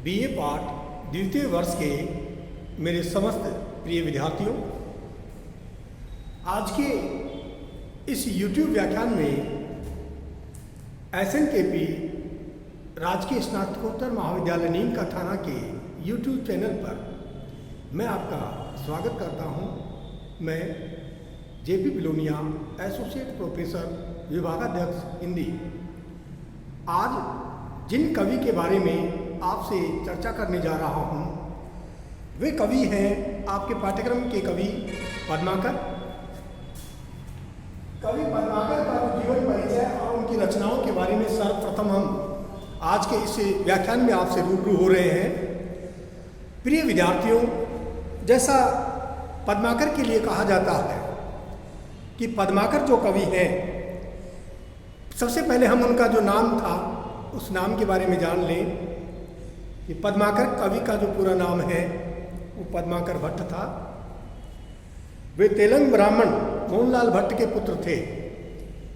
BA पाठ द्वितीय वर्ष के मेरे समस्त प्रिय विद्यार्थियों, आज के इस YouTube व्याख्यान में SNKP राजकीय स्नातकोत्तर महाविद्यालय नीम का थाना के YouTube चैनल पर मैं आपका स्वागत करता हूं। मैं JP बिलोनिया, एसोसिएट प्रोफेसर, विभागाध्यक्ष हिंदी। आज जिन कवि के बारे में आपसे चर्चा करने जा रहा हूं, वे कवि हैं आपके पाठ्यक्रम के कवि पद्माकर। कवि पद्माकर का जीवन परिचय और उनकी रचनाओं के बारे में सर्वप्रथम हम आज के इस व्याख्यान में आपसे रूबरू हो रहे हैं। प्रिय विद्यार्थियों, जैसा पद्माकर के लिए कहा जाता है कि पद्माकर जो कवि हैं, सबसे पहले हम उनका जो नाम था उस नाम के बारे में जान लें कि पद्माकर कवि का जो पूरा नाम है वो पद्माकर भट्ट था। वे तेलंग ब्राह्मण मोहनलाल भट्ट के पुत्र थे,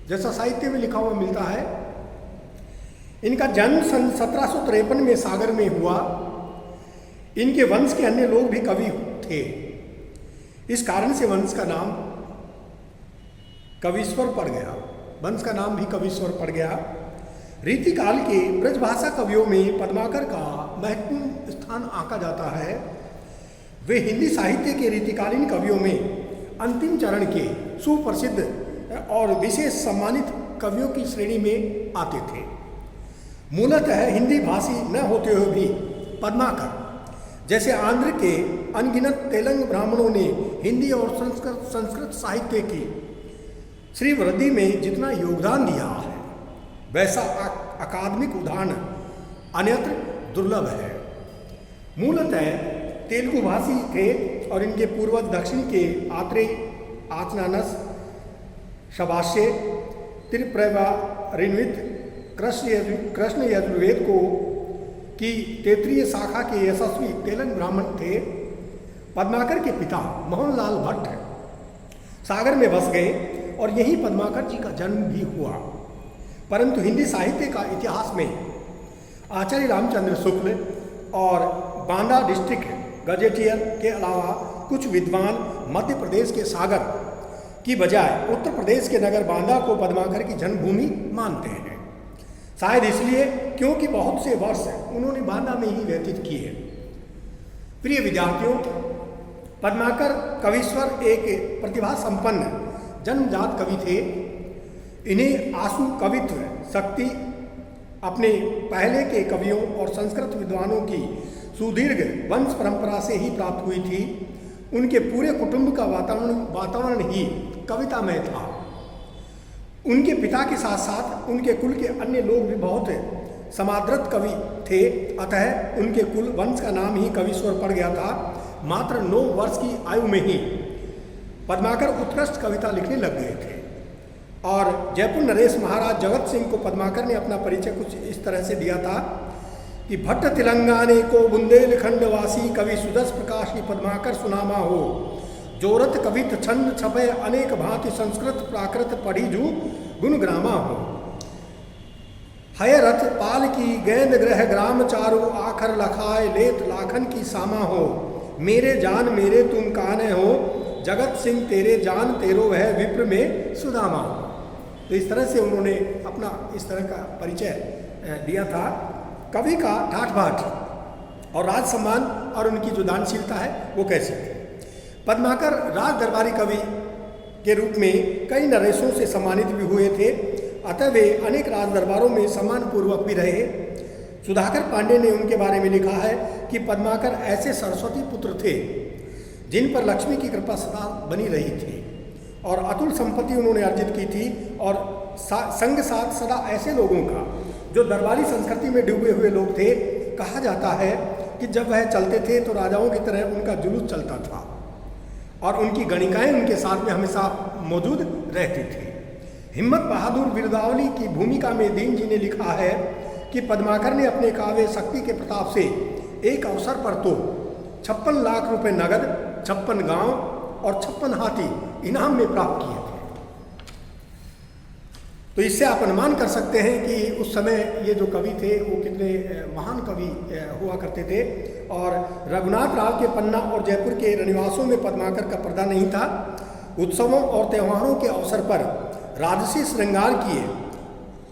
जैसा साहित्य में लिखा हुआ मिलता है। इनका जन्म सन 1753 में सागर में हुआ। इनके वंश के अन्य लोग भी कवि थे, इस कारण से वंश का नाम कवीश्वर पड़ गया। वंश का नाम भी कवीश्वर पड़ गया। रीतिकाल के ब्रजभाषा कवियों में पद्माकर का महत्वपूर्ण स्थान आंका जाता है। वे हिंदी साहित्य के रीतिकालीन कवियों में अंतिम चरण के सुप्रसिद्ध और विशेष सम्मानित कवियों की श्रेणी में आते थे। मूलतः हिंदी भाषी न होते हुए भी पद्माकर जैसे आंध्र के अनगिनत तेलंग ब्राह्मणों ने हिंदी और संस्कृत साहित्य की श्रीवृद्धि में जितना योगदान दिया है, वैसा अकादमिक उदाहरण अन्यत्र दुर्लभ है। मूलतः तेलुगु भाषी थे और इनके पूर्वज दक्षिण के आत्रेय, आचनानस, शबाष्य, त्रिप्रभा, ऋण्वित, कृष्ण यजुर्वेद को की तैतरीय शाखा के यशस्वी तेलंग ब्राह्मण थे। पद्माकर के पिता मोहनलाल भट्ट सागर में बस गए और यहीं पद्माकर जी का जन्म भी हुआ। परंतु हिंदी साहित्य का इतिहास में आचार्य रामचंद्र शुक्ल और बांदा डिस्ट्रिक्ट गजेटियर के अलावा कुछ विद्वान मध्य प्रदेश के सागर की बजाय उत्तर प्रदेश के नगर बांदा को पद्माकर की जन्मभूमि मानते हैं। शायद इसलिए क्योंकि बहुत से वर्ष उन्होंने बांदा में ही व्यतीत किए। प्रिय विद्यार्थियों, पद्माकर कवीश्वर एक प्रतिभा संपन्न जन्मजात कवि थे। इन्हें आशु कवित्व शक्ति अपने पहले के कवियों और संस्कृत विद्वानों की सुदीर्घ वंश परंपरा से ही प्राप्त हुई थी। उनके पूरे कुटुंब का वातावरण ही कवितामय था। उनके पिता के साथ साथ उनके कुल के अन्य लोग भी बहुत समादृत कवि थे, अतः उनके कुल वंश का नाम ही कवीश्वर पड़ गया था। मात्र 9 वर्ष की आयु में ही पद्माकर उत्कृष्ट कविता लिखने लग गए थे और जयपुर नरेश महाराज जगत सिंह को पद्माकर ने अपना परिचय कुछ इस तरह से दिया था कि भट्ट तेलंगाने को बुंदेलखंडवासी कवि सुदस प्रकाश की पद्माकर सुनामा हो, जोरत कवित छंद छपे अनेक भांति संस्कृत प्राकृत पढ़ी जू गुणग्रामा हो। हय रथ पाल की गेंद ग्रह ग्राम चारु आखर लखाए लेत लाखन की सामा हो, मेरे जान मेरे तुम काने हो, जगत सिंह तेरे जान तेरो वह विप्र में सुदामा। तो इस तरह से उन्होंने अपना इस तरह का परिचय दिया था। कवि का ठाठ बाट और राज सम्मान और उनकी जो दानशीलता है वो कैसी थी। पद्माकर राज दरबारी कवि के रूप में कई नरेशों से सम्मानित भी हुए थे, अतः वे अनेक राज दरबारों में सम्मानपूर्वक भी रहे। सुधाकर पांडे ने उनके बारे में लिखा है कि पद्माकर ऐसे सरस्वती पुत्र थे जिन पर लक्ष्मी की कृपा सदा बनी रही थी और अतुल संपत्ति उन्होंने अर्जित की थी, और संग साथ सदा ऐसे लोगों का जो दरबारी संस्कृति में डूबे हुए लोग थे। कहा जाता है कि जब वह चलते थे तो राजाओं की तरह उनका जुलूस चलता था और उनकी गणिकाएं उनके साथ में हमेशा मौजूद रहती थी। हिम्मत बहादुर बिरदावली की भूमिका में दीन जी ने लिखा है कि पद्माकर ने अपने काव्य शक्ति के प्रताप से एक अवसर पर तो 56 लाख रुपए नगद, 56 गांव और 56 हाथी इनाम में प्राप्त किए थे। तो इससे आप अनुमान कर सकते हैं कि उस समय ये जो कवि थे वो कितने महान कवि हुआ करते थे। और रघुनाथ राव के पन्ना और जयपुर के रनिवासों में पद्माकर का पर्दा नहीं था। उत्सवों और त्योहारों के अवसर पर राजसी श्रृंगार किए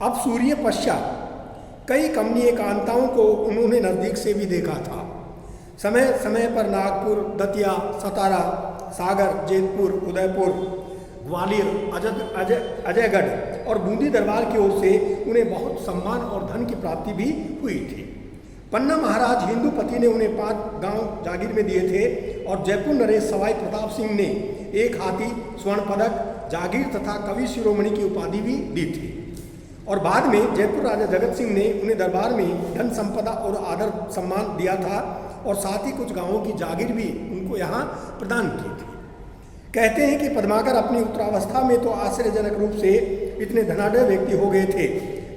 अब सूर्य पश्चात कई कमनीय कांताओं को उन्होंने नज़दीक से भी देखा था। समय समय पर नागपुर, दतिया, सतारा, सागर, जेतपुर, उदयपुर, ग्वालियर, अजयगढ़ और बूंदी दरबार की ओर से उन्हें बहुत सम्मान और धन की प्राप्ति भी हुई थी। पन्ना महाराज हिंदूपति ने उन्हें 5 गांव जागीर में दिए थे और जयपुर नरेश सवाई प्रताप सिंह ने 1 हाथी, स्वर्ण पदक, जागीर तथा कवि शिरोमणि की उपाधि भी दी थी। और बाद में जयपुर राजा जगत सिंह ने उन्हें दरबार में धन संपदा और आदर सम्मान दिया था और साथ ही कुछ गांवों की जागीर भी उनको यहाँ प्रदान की थी। कहते हैं कि पद्माकर अपनी उत्तरावस्था में तो आश्चर्यजनक रूप से इतने धनाढ्य व्यक्ति हो गए थे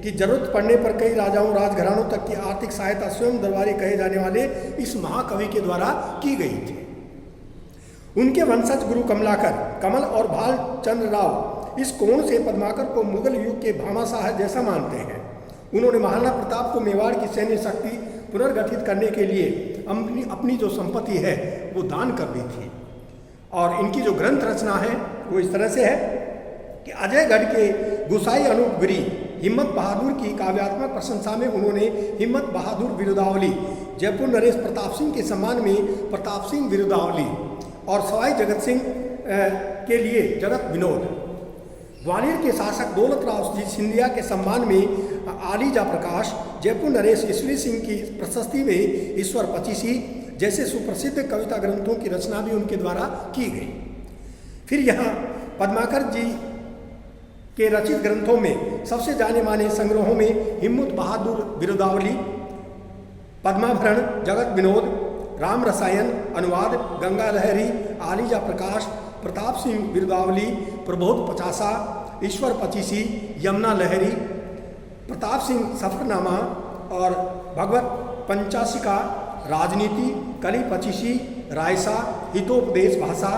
कि जरूरत पड़ने पर कई राजाओं, राजघरानों तक की आर्थिक सहायता स्वयं दरबारी कहे जाने वाले इस महाकवि के द्वारा की गई थी। उनके वंशज गुरु कमलाकर, कमल और भाल चंद्र राव इस कोण से पद्माकर को मुगल युग के भामाशाह जैसा मानते हैं। उन्होंने महाराणा प्रताप को मेवाड़ की सैन्य शक्ति पुनर्गठित करने के लिए अपनी जो संपत्ति है वो दान कर दी थी। और इनकी जो ग्रंथ रचना है वो इस तरह से है कि अजयगढ़ के गुसाई अनूप गिरी हिम्मत बहादुर की काव्यात्मक प्रशंसा में उन्होंने हिम्मत बहादुर विरुदावली, जयपुर नरेश प्रताप सिंह के सम्मान में प्रताप सिंह विरुदावली और सवाई जगत सिंह के लिए जगत विनोद, ग्वालियर के शासक दौलत राव जी सिंधिया के सम्मान में आलीजा प्रकाश, जयपुर नरेश ईश्वरी सिंह की प्रशस्ति में ईश्वर पचीसी जैसे सुप्रसिद्ध कविता ग्रंथों की रचना भी उनके द्वारा की गई। फिर यहाँ पद्माकर जी के रचित ग्रंथों में सबसे जाने माने संग्रहों में हिम्मत बहादुर विरुदावली, पद्माभरण, जगत विनोद, राम रसायन अनुवाद, गंगा लहरी, आलीजा प्रकाश, प्रताप सिंह विरुदावली, प्रबोध पचासा, ईश्वर पचीसी, यमुना लहरी, प्रताप सिंह सफरनामा और भगवत पंचाशिका, राजनीति, कली पचीसी, रायसा, हितोपदेश भाषा,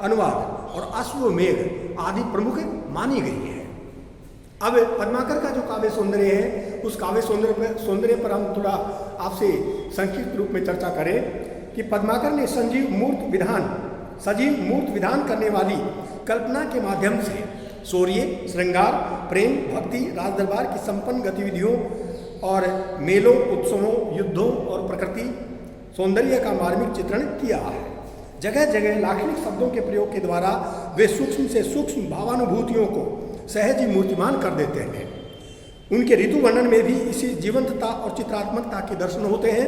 अनुवाद और अश्वमेघ आदि प्रमुख मानी गई है। अब पद्माकर का जो काव्य सौंदर्य है उस काव्य सौंदर्य पर हम थोड़ा आपसे संक्षिप्त रूप में चर्चा करें कि पद्माकर ने सजीव मूर्त विधान करने वाली कल्पना के माध्यम से शौर्य, श्रृंगार, प्रेम, भक्ति, राजदरबार की संपन्न गतिविधियों और मेलों, उत्सवों, युद्धों और प्रकृति सौंदर्य का मार्मिक चित्रण किया है। जगह जगह लाक्षणिक शब्दों के प्रयोग के द्वारा वे सूक्ष्म से सूक्ष्म भावानुभूतियों को सहज ही मूर्तिमान कर देते हैं। उनके ऋतु वर्णन में भी इसी जीवंतता और चित्रात्मकता के दर्शन होते हैं।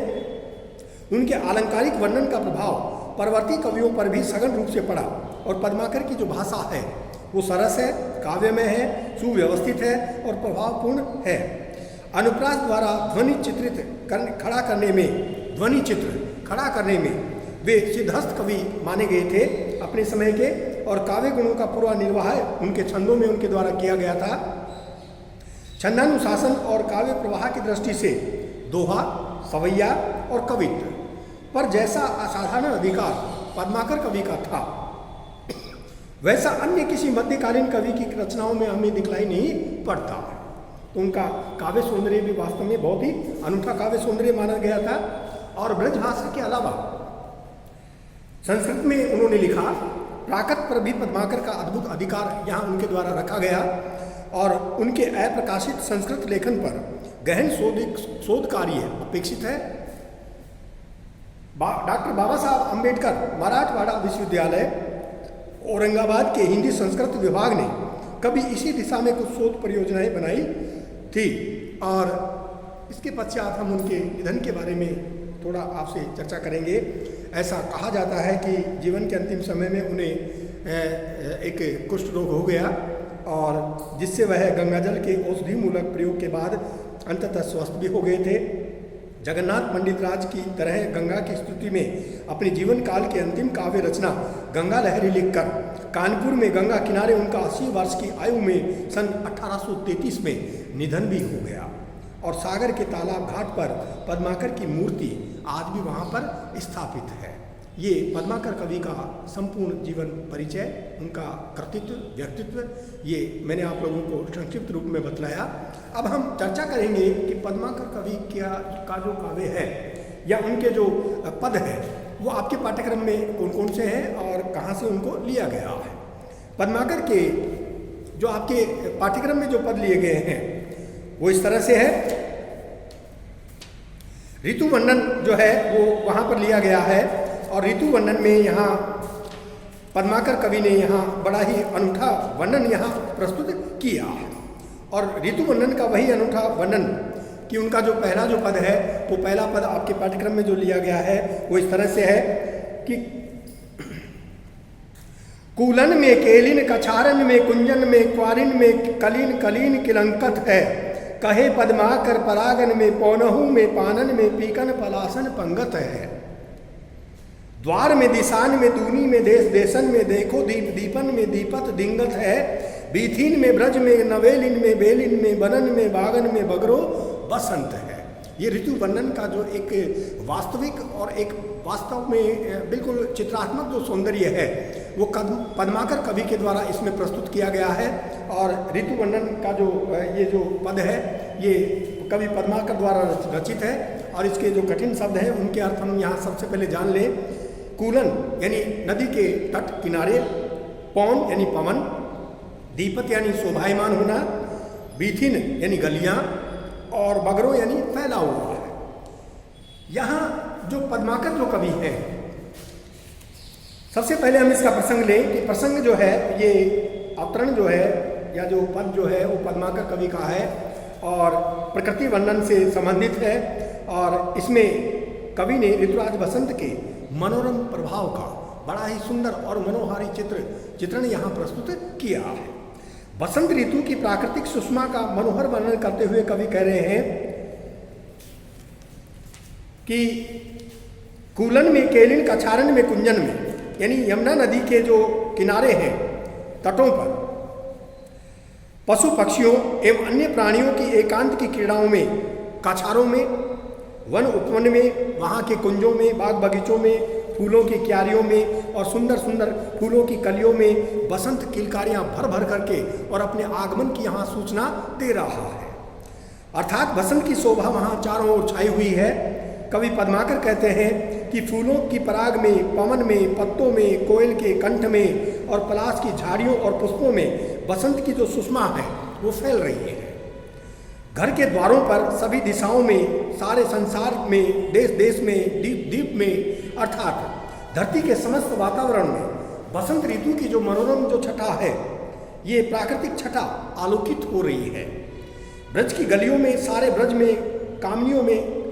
उनके आलंकारिक वर्णन का प्रभाव परवर्ती कवियों पर भी सघन रूप से पड़ा और पद्माकर की जो भाषा है वो सरस है, काव्यमय है, सुव्यवस्थित है और प्रभावपूर्ण है। अनुप्रास द्वारा ध्वनि चित्र खड़ा करने में वे सिद्धहस्त कवि माने गए थे अपने समय के और काव्य गुणों का पूरा निर्वाह उनके छंदों में उनके द्वारा किया गया था। छंदानुशासन और काव्य प्रवाह की दृष्टि से दोहा, सवैया और कवित्व पर जैसा असाधारण अधिकार पद्माकर कवि का था वैसा अन्य किसी मध्यकालीन कवि की रचनाओं में हमें दिखलाई नहीं पड़ता। तो उनका काव्य सौंदर्य भी वास्तव में बहुत ही अनूठा काव्य सौंदर्य माना गया था। और ब्रज भाषा के अलावा संस्कृत में उन्होंने लिखा, प्राकृत पर भी पद्माकर का अद्भुत अधिकार यहाँ उनके द्वारा रखा गया और उनके अप्रकाशित संस्कृत लेखन पर गहन शोध कार्य अपेक्षित है। डॉक्टर बाबा साहब अम्बेडकर मराठवाड़ा विश्वविद्यालय औरंगाबाद के हिंदी संस्कृत विभाग ने कभी इसी दिशा में कुछ शोध परियोजनाएं बनाई थी और इसके पश्चात हम उनके निधन के बारे में थोड़ा आपसे चर्चा करेंगे। ऐसा कहा जाता है कि जीवन के अंतिम समय में उन्हें एक कुष्ठ रोग हो गया और जिससे वह गंगाजल के औषधि मूलक प्रयोग के बाद अंततः स्वस्थ भी हो गए थे। जगन्नाथ पंडित राज की तरह गंगा की स्तुति में अपने जीवन काल के अंतिम काव्य रचना गंगा लहरी लिखकर कानपुर में गंगा किनारे उनका 80 वर्ष की आयु में सन 1833 में निधन भी हो गया और सागर के तालाब घाट पर पद्माकर की मूर्ति आज भी वहाँ पर स्थापित है। ये पद्माकर कवि का संपूर्ण जीवन परिचय, उनका कृतित्व, व्यक्तित्व, ये मैंने आप लोगों को संक्षिप्त रूप में बतलाया। अब हम चर्चा करेंगे कि पद्माकर कवि का जो काव्य है या उनके जो पद है वो आपके पाठ्यक्रम में कौन कौन से हैं और कहाँ से उनको लिया गया है। पद्माकर के जो आपके पाठ्यक्रम में जो पद लिए गए हैं वो इस तरह से है। ऋतु वर्णन जो है वो वहाँ पर लिया गया है और ऋतु वर्णन में यहाँ पद्माकर कवि ने यहाँ बड़ा ही अनूठा वर्णन यहाँ प्रस्तुत किया है। और ऋतु वर्णन का वही अनूठा वर्णन कि उनका जो पहला जो पद है वो पहला पद आपके पाठ्यक्रम में जो लिया गया है वो इस तरह से है कि कूलन में केलिन कछारन में कुंजन में क्वारिन में कलीन कलीन किलंकत है, कहे पद्माकर परागन में पौनहू में पानन में पीकन पलासन पंगत है। द्वार में दिशान में दूनी में देश देशन में देखो दीप दीपन में दीपत दिंगत है, बीथीन में ब्रज में नवेलिन में बेलिन में बनन में बागन में बगरो बसंत है। ये ऋतु वर्णन का जो एक वास्तविक और एक वास्तव में बिल्कुल चित्रात्मक जो सौंदर्य है वो पद्माकर कवि के द्वारा इसमें प्रस्तुत किया गया है। और ऋतु वर्णन का जो ये जो पद है ये कवि पद्माकर द्वारा रचित है और इसके जो कठिन शब्द हैं उनके अर्थ हम यहाँ सबसे पहले जान लें। कूलन यानी नदी के तट किनारे, पौन यानी पवन, दीपत यानी शोभायमान होना, बीथिन यानी गलियाँ और बगरो यानी फैला हुआ है। यहाँ जो पद्माकर जो कवि है, सबसे पहले हम इसका प्रसंग लें कि प्रसंग जो है ये अवतरण जो है या जो पद जो है वो पद्माकर कवि का है और प्रकृति वर्णन से संबंधित है। और इसमें कवि ने ऋतुराज बसंत के मनोरम प्रभाव का बड़ा ही सुंदर और मनोहारी चित्रण यहाँ प्रस्तुत किया है। बसंत ऋतु की प्राकृतिक सुषमा का मनोहर वर्णन करते हुए कवि कह रहे हैं कि कूलन में केलिन कछारन में कुंजन में, यानी यमुना नदी के जो किनारे हैं तटों पर पशु पक्षियों एवं अन्य प्राणियों की एकांत की क्रीड़ाओं में, कछारों में, वन उपवन में, वहाँ के कुंजों में, बाग बगीचों में, फूलों की क्यारियों में और सुंदर सुंदर फूलों की कलियों में बसंत किलकारियाँ भर भर करके और अपने आगमन की यहाँ सूचना दे रहा है। अर्थात बसंत की शोभा वहाँ चारों ओर छाई हुई है। कवि पद्माकर कहते हैं कि फूलों की पराग में, पवन में, पत्तों में, कोयल के कंठ में और पलाश की झाड़ियों और पुष्पों में बसंत की जो सुषमा है वो फैल रही है। घर के द्वारों पर, सभी दिशाओं में, सारे संसार में, देश देश में, द्वीप द्वीप में, अर्थात धरती के समस्त वातावरण में बसंत ऋतु की जो मनोरम जो छटा है ये प्राकृतिक छटा आलोकित हो रही है। ब्रज की गलियों में, सारे ब्रज में, कामनियों में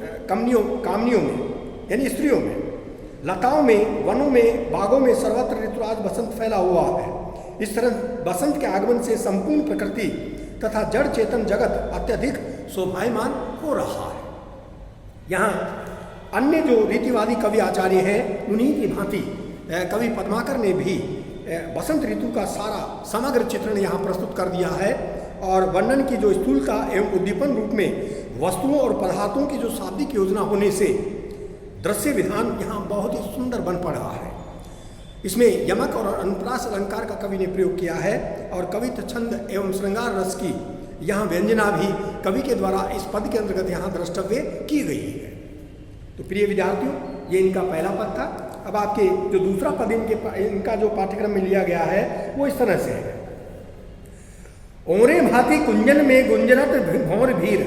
यानी स्त्रियों में, लताओं में, वनों में, बागों में सर्वत्र ऋतुराज बसंत फैला हुआ है। इस तरह बसंत के आगमन से संपूर्ण प्रकृति तथा जड़ चेतन जगत अत्यधिक शोभायमान हो रहा है। यहाँ अन्य जो रीतिवादी कवि आचार्य हैं उन्हीं की भांति कवि पद्माकर ने भी बसंत ऋतु का सारा समग्र चित्रण यहाँ प्रस्तुत कर दिया है और वर्णन की जो स्थूलता एवं उद्दीपन रूप में वस्तुओं और पदार्थों की जो शाब्दिक योजना होने से दृश्य विधान यहाँ बहुत ही सुंदर बन पड़ा है। इसमें यमक और अनुप्रास अलंकार का कवि ने प्रयोग किया है और कवित्व, छंद एवं श्रृंगार रस की यहाँ व्यंजना भी कवि के द्वारा इस पद के अंतर्गत यहाँ द्रष्टव्य की गई है। तो प्रिय विद्यार्थियों, ये इनका पहला पद था। अब आपके जो दूसरा पद इनका जो पाठ्यक्रम में लिया गया है वो इस तरह से है। ओरे भांति कुंजन में गुंजरत भौर भीर,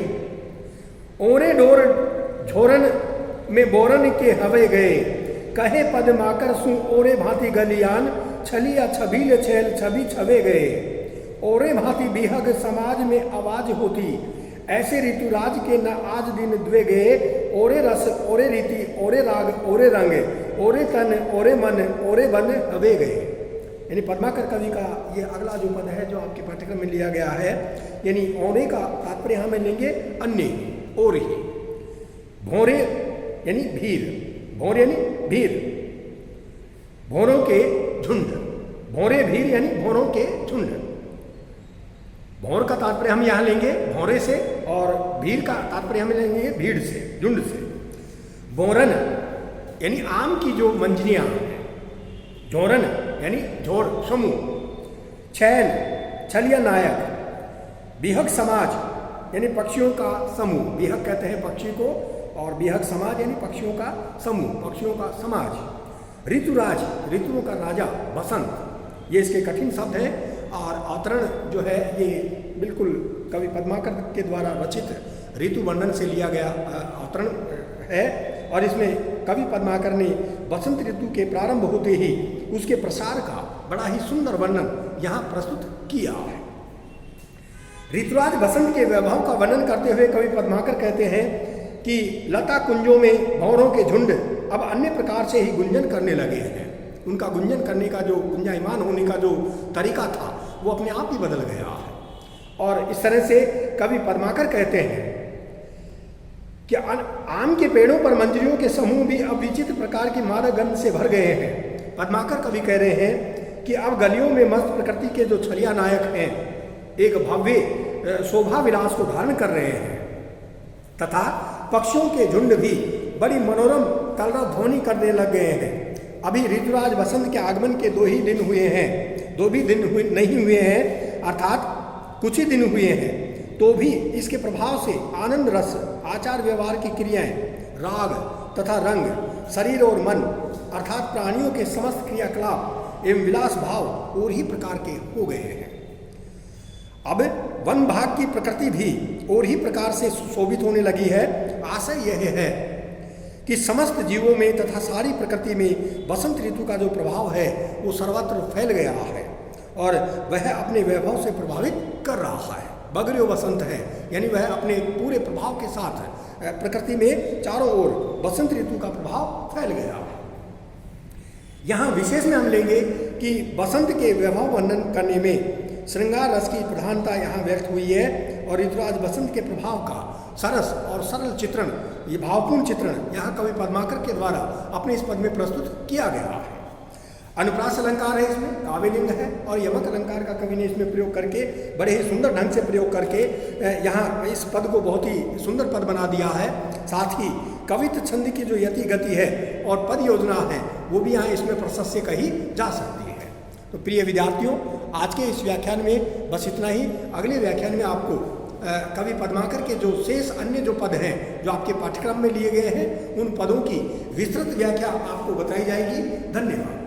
ओरे डोर झोरन में बोरन के हवे गए, कहे पद्माकर सु ओरे भांति गलियान, छलिया छबील छेल छवि छवे गए। ओरे भांति बिहग समाज में आवाज होती, ऐसे ऋतुराज के न आज दिन द्वे गए। ओरे रस ओरे रीति ओरे राग ओरे रंग, ओरे तन ओरे मन ओरे बन हवे गए। यानी पद्माकर कवि का ये अगला जो पद है जो आपके पाठ्यक्रम में लिया गया है, यानी ओरे का तात्पर्य हमें लेंगे अन्य, ओर ही। भौरे यानी भीर, भौर यानी भीर, भौरों के झुंड, भौरे भीर यानी भौरों के झुंड। भौर का तात्पर्य हम यहाँ लेंगे भौरे से और भीर का तात्पर्य हम लेंगे भीड़ से, झुंड से। बोरन यानी आम की जो मंजरियाँ, झोरन यानी झोर समूह, छैन छलिया नायक, बिहक समाज यानी पक्षियों का समूह, बिहक कहते हैं पक्षी को, और बिहक समाज यानी पक्षियों का समूह, पक्षियों का समाज, ऋतुराज ऋतुओं का राजा, बसंत, ये इसके कठिन शब्द हैं। और अवतरण जो है ये बिल्कुल कवि पद्माकर के द्वारा रचित ऋतु वर्णन से लिया गया अवतरण है, और इसमें कवि पद्माकर ने बसंत ऋतु के प्रारंभ होते ही उसके प्रसार का बड़ा ही सुंदर वर्णन यहाँ प्रस्तुत किया है। ऋतुराज बसंत के वैभव का वर्णन करते हुए कवि पद्माकर कहते हैं कि लता कुंजों में भंवरों के झुंड अब अन्य प्रकार से ही गुंजन करने लगे हैं। उनका गुंजन करने का जो गुंजायमान होने का जो तरीका था वो अपने आप ही बदल गया है। और इस तरह से कवि पद्माकर कहते हैं कि आम के पेड़ों पर मंजरियों के समूह भी अब विचित्र प्रकार की मादक गंध से भर गए हैं। पद्माकर कवि कह रहे हैं कि अब गलियों में मस्त प्रकृति के जो छलिया नायक हैं एक भव्य शोभा विलास को धारण कर रहे हैं, तथा पक्षियों के झुंड भी बड़ी मनोरम कलरव ध्वनि करने लग गए हैं। अभी ऋतुराज बसंत के आगमन के 2 ही दिन हुए हैं, 2 भी दिन नहीं हुए हैं, अर्थात कुछ ही दिन हुए हैं, तो भी इसके प्रभाव से आनंद रस, आचार व्यवहार की क्रियाएं, राग तथा रंग, शरीर और मन अर्थात प्राणियों के समस्त क्रियाकलाप एवं विलास भाव और ही प्रकार के हो गए हैं। अब वन भाग की प्रकृति भी और ही प्रकार से शोभित होने लगी है। आशय यह है कि समस्त जीवों में तथा सारी प्रकृति में बसंत ऋतु का जो प्रभाव है वो सर्वत्र फैल गया है और वह अपने वैभव से प्रभावित कर रहा है। बगरियो बसंत है, यानी वह अपने पूरे प्रभाव के साथ प्रकृति में चारों ओर बसंत ऋतु का प्रभाव फैल गया है। यहाँ विशेष में हम लेंगे कि बसंत के वैभव वर्णन करने में श्रृंगार रस की प्रधानता यहाँ व्यक्त हुई है और ऋतुराज बसंत के प्रभाव का सरस और सरल चित्रण, ये भावपूर्ण चित्रण यहाँ कवि पद्माकर के द्वारा अपने इस पद में प्रस्तुत किया गया है। अनुप्रास अलंकार है, इसमें काव्यलिंग है और यमक अलंकार का कवि ने इसमें प्रयोग करके बड़े ही सुंदर ढंग से प्रयोग करके यहाँ इस पद को बहुत ही सुंदर पद बना दिया है। साथ ही कवित्व छंद की जो यति गति है और पद योजना है वो भी यहाँ इसमें प्रशस्य कही जा सकती है। तो प्रिय विद्यार्थियों, आज के इस व्याख्यान में बस इतना ही। अगले व्याख्यान में आपको कवि पद्माकर के जो शेष अन्य जो पद हैं जो आपके पाठ्यक्रम में लिए गए हैं उन पदों की विस्तृत व्याख्या आपको बताई जाएगी। धन्यवाद।